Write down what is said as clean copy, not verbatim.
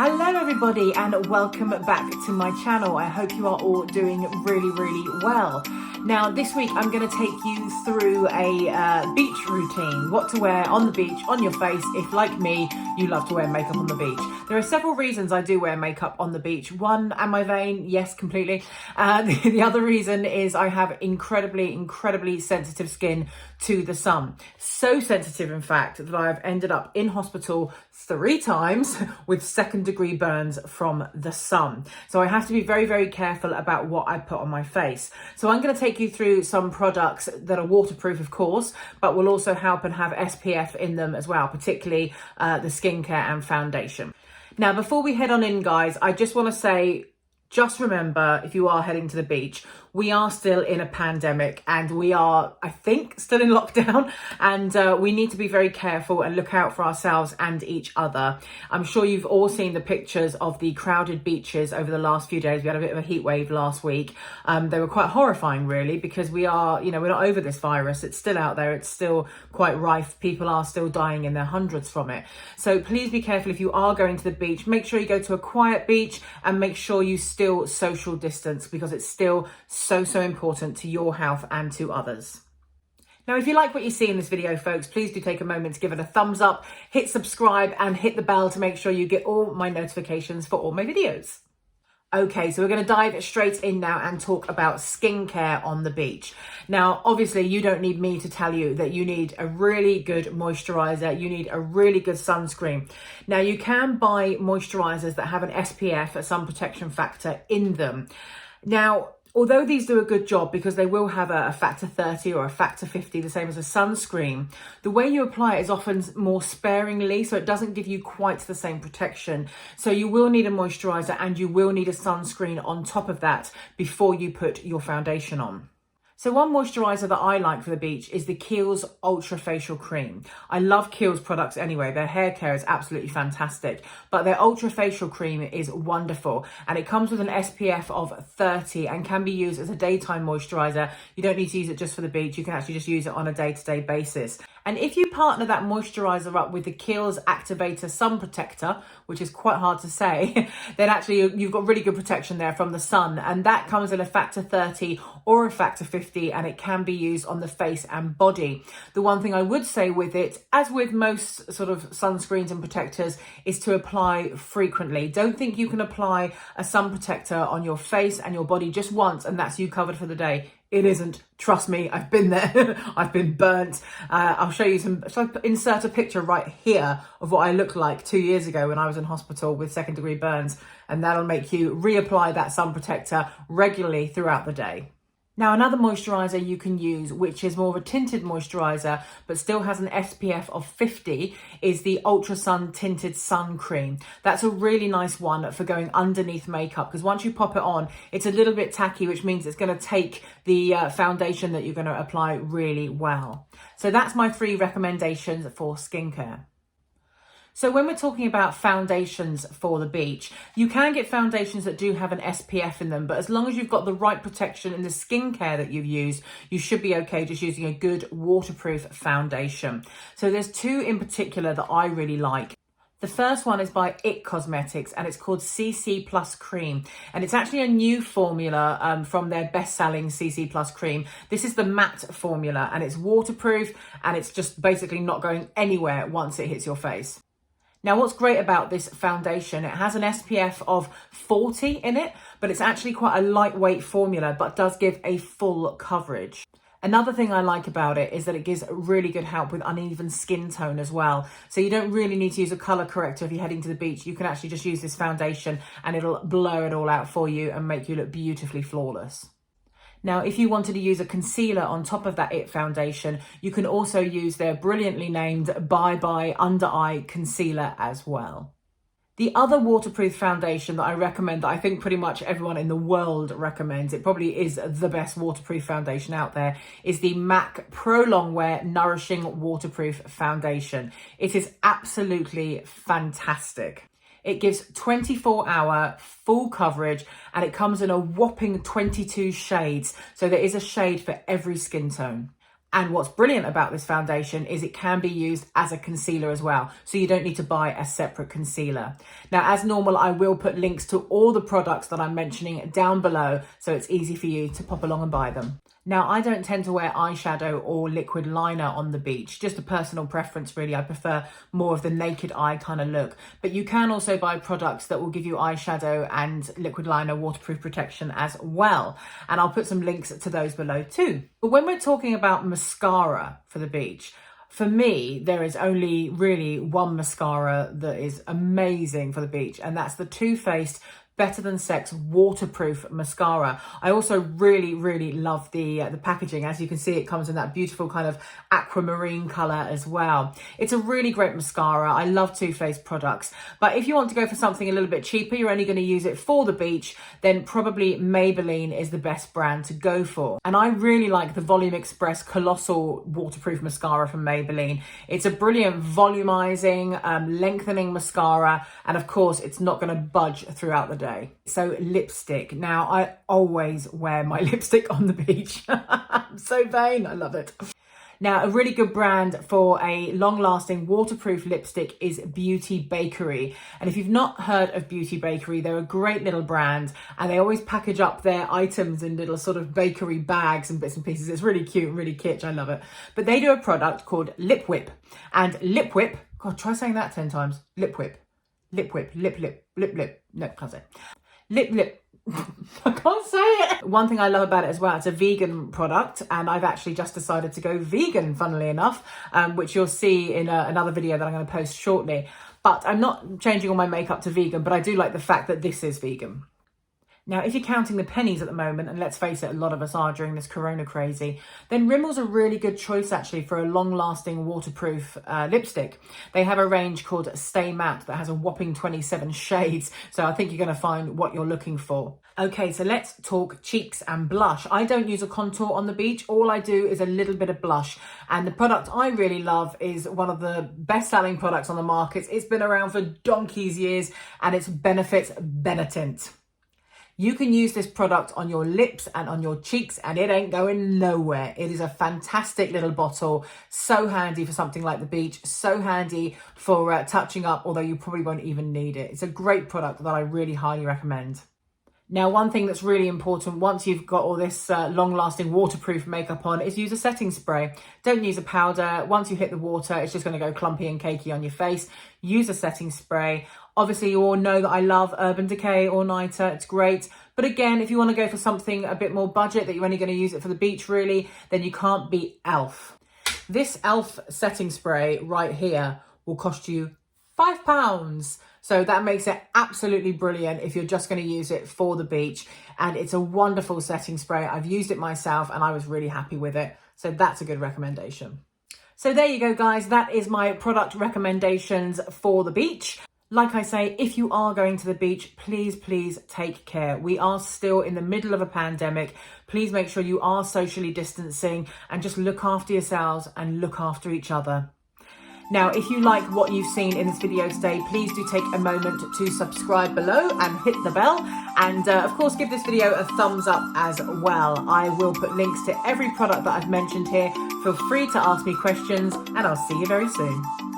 Hello everybody and welcome back to my channel. I hope you are all doing really well. Now this week I'm going to take you through a beach routine, what to wear on the beach, on your face, if like me you love to wear makeup on the beach. There are several reasons I do wear makeup on the beach. One, am I vain? Yes, completely. The other reason is I have incredibly sensitive skin to the sun. So sensitive in fact that I've ended up in hospital 3 times with second-degree burns from the sun. So I have to be very careful about what I put on my face. So I'm going to take you through some products that are waterproof, of course, but will also help and have SPF in them as well, particularly the skincare and foundation. Now, before we head on in, guys, I just want to say, just remember, if you are heading to the beach, we are still in a pandemic and we are, I think, still in lockdown, and we need to be very careful and look out for ourselves and each other. I'm sure you've all seen the pictures of the crowded beaches over the last few days. We had a bit of a heat wave last week. They were quite horrifying, really, because we are, we're not over this virus. It's still out there. It's still quite rife. People are still dying in their hundreds from it. So please be careful if you are going to the beach. Make sure you go to a quiet beach and make sure you still social distance, because it's still so important to your health and to others. Now, if you like what you see in this video, folks, please do take a moment to give it a thumbs up, hit subscribe and hit the bell to make sure you get all my notifications for all my videos. Okay, so we're going to dive straight in now and talk about skincare on the beach. Now, obviously, you don't need me to tell you that you need a really good moisturizer. You need a really good sunscreen. Now, you can buy moisturizers that have an SPF, a sun protection factor, in them. Now, although these do a good job because they will have a factor 30 or a factor 50, the same as a sunscreen, the way you apply it is often more sparingly, so it doesn't give you quite the same protection. So you will need a moisturizer and you will need a sunscreen on top of that before you put your foundation on. So one moisturiser that I like for the beach is the Kiehl's Ultra Facial Cream. I love Kiehl's products anyway. Their hair care is absolutely fantastic, but their Ultra Facial Cream is wonderful, and it comes with an SPF of 30 and can be used as a daytime moisturiser. You don't need to use it just for the beach. You can actually just use it on a day-to-day basis. And if you partner that moisturiser up with the Kiehl's Activator Sun Protector, which is quite hard to say, then actually you've got really good protection there from the sun. And that comes in a factor 30 or a factor 50, and it can be used on the face and body. The one thing I would say with it, as with most sort of sunscreens and protectors, is to apply frequently. Don't think you can apply a sun protector on your face and your body just once and that's you covered for the day. It isn't. Trust me, I've been there. I've been burnt. I'll show you some. So I insert a picture right here of what I looked like 2 years ago when I was in hospital with second-degree burns, and that'll make you reapply that sun protector regularly throughout the day. Now, another moisturiser you can use, which is more of a tinted moisturiser, but still has an SPF of 50, is the Ultra Sun Tinted Sun Cream. That's a really nice one for going underneath makeup, because once you pop it on, it's a little bit tacky, which means it's going to take the foundation that you're going to apply really well. So that's my 3 recommendations for skincare. So when we're talking about foundations for the beach, you can get foundations that do have an SPF in them, but as long as you've got the right protection in the skincare that you've used, you should be okay just using a good waterproof foundation. So there's 2 in particular that I really like. The first one is by IT Cosmetics and it's called CC Plus Cream. And it's actually a new formula from their best-selling CC Plus Cream. This is the matte formula and it's waterproof and it's just basically not going anywhere once it hits your face. Now, what's great about this foundation, it has an SPF of 40 in it, but it's actually quite a lightweight formula, but does give a full coverage. Another thing I like about it is that it gives really good help with uneven skin tone as well. So you don't really need to use a colour corrector if you're heading to the beach. You can actually just use this foundation and it'll blur it all out for you and make you look beautifully flawless. Now, if you wanted to use a concealer on top of that IT foundation, you can also use their brilliantly named Bye Bye Under Eye Concealer as well. The other waterproof foundation that I recommend, that I think pretty much everyone in the world recommends, it probably is the best waterproof foundation out there, is the MAC Pro Longwear Nourishing Waterproof Foundation. It is absolutely fantastic. It gives 24-hour full coverage and it comes in a whopping 22 shades. So there is a shade for every skin tone. And what's brilliant about this foundation is it can be used as a concealer as well. So you don't need to buy a separate concealer. Now, as normal, I will put links to all the products that I'm mentioning down below, so it's easy for you to pop along and buy them. Now, I don't tend to wear eyeshadow or liquid liner on the beach, just a personal preference really. I prefer more of the naked eye kind of look, but you can also buy products that will give you eyeshadow and liquid liner waterproof protection as well. And I'll put some links to those below too. But when we're talking about mascara for the beach, for me, there is only really one mascara that is amazing for the beach, and that's the Too Faced Better Than Sex waterproof mascara. I also really love the packaging. As you can see, it comes in that beautiful kind of aquamarine color as well. It's a really great mascara. I love Too Faced products, but if you want to go for something a little bit cheaper, you're only going to use it for the beach, then probably Maybelline is the best brand to go for. And I really like the Volume Express Colossal waterproof mascara from Maybelline. It's a brilliant volumizing, lengthening mascara, and of course it's not going to budge throughout the day. So lipstick. Now, I always wear my lipstick on the beach. I'm so vain. I love it. Now, a really good brand for a long-lasting waterproof lipstick is Beauty Bakery. And if you've not heard of Beauty Bakery, they're a great little brand, and they always package up their items in little sort of bakery bags and bits and pieces. It's really cute and really kitsch. I love it. But they do a product called Lip Whip. And Lip Whip, God, try saying that 10 times. Lip Whip. Lip Whip. Lip. No, can't say it. Lip. I can't say it. One thing I love about it as well, it's a vegan product, and I've actually just decided to go vegan, funnily enough, which you'll see in another video that I'm going to post shortly. But I'm not changing all my makeup to vegan, but I do like the fact that this is vegan. Now, if you're counting the pennies at the moment, and let's face it, a lot of us are during this corona crazy, then Rimmel's a really good choice actually for a long-lasting waterproof lipstick. They have a range called Stay Matte that has a whopping 27 shades, so I think you're going to find what you're looking for. Okay, so let's talk cheeks and blush. I don't use a contour on the beach. All I do is a little bit of blush, and the product I really love is one of the best-selling products on the market. It's been around for donkey's years, and it's Benefit's Benetint. You can use this product on your lips and on your cheeks, and it ain't going nowhere. It is a fantastic little bottle. So handy for something like the beach. So handy for touching up, although you probably won't even need it. It's a great product that I really highly recommend. Now, one thing that's really important once you've got all this long-lasting waterproof makeup on is use a setting spray. Don't use a powder. Once you hit the water, it's just going to go clumpy and cakey on your face. Use a setting spray. Obviously, you all know that I love Urban Decay All Nighter. It's great. But again, if you want to go for something a bit more budget, that you're only going to use it for the beach really, then you can't beat e.l.f. This e.l.f. setting spray right here will cost you £5. So that makes it absolutely brilliant if you're just going to use it for the beach. And it's a wonderful setting spray. I've used it myself and I was really happy with it. So that's a good recommendation. So there you go, guys. That is my product recommendations for the beach. Like I say, if you are going to the beach, please take care. We are still in the middle of a pandemic. Please make sure you are socially distancing and just look after yourselves and look after each other. Now, if you like what you've seen in this video today, please do take a moment to subscribe below and hit the bell. And of course, give this video a thumbs up as well. I will put links to every product that I've mentioned here. Feel free to ask me questions, and I'll see you very soon.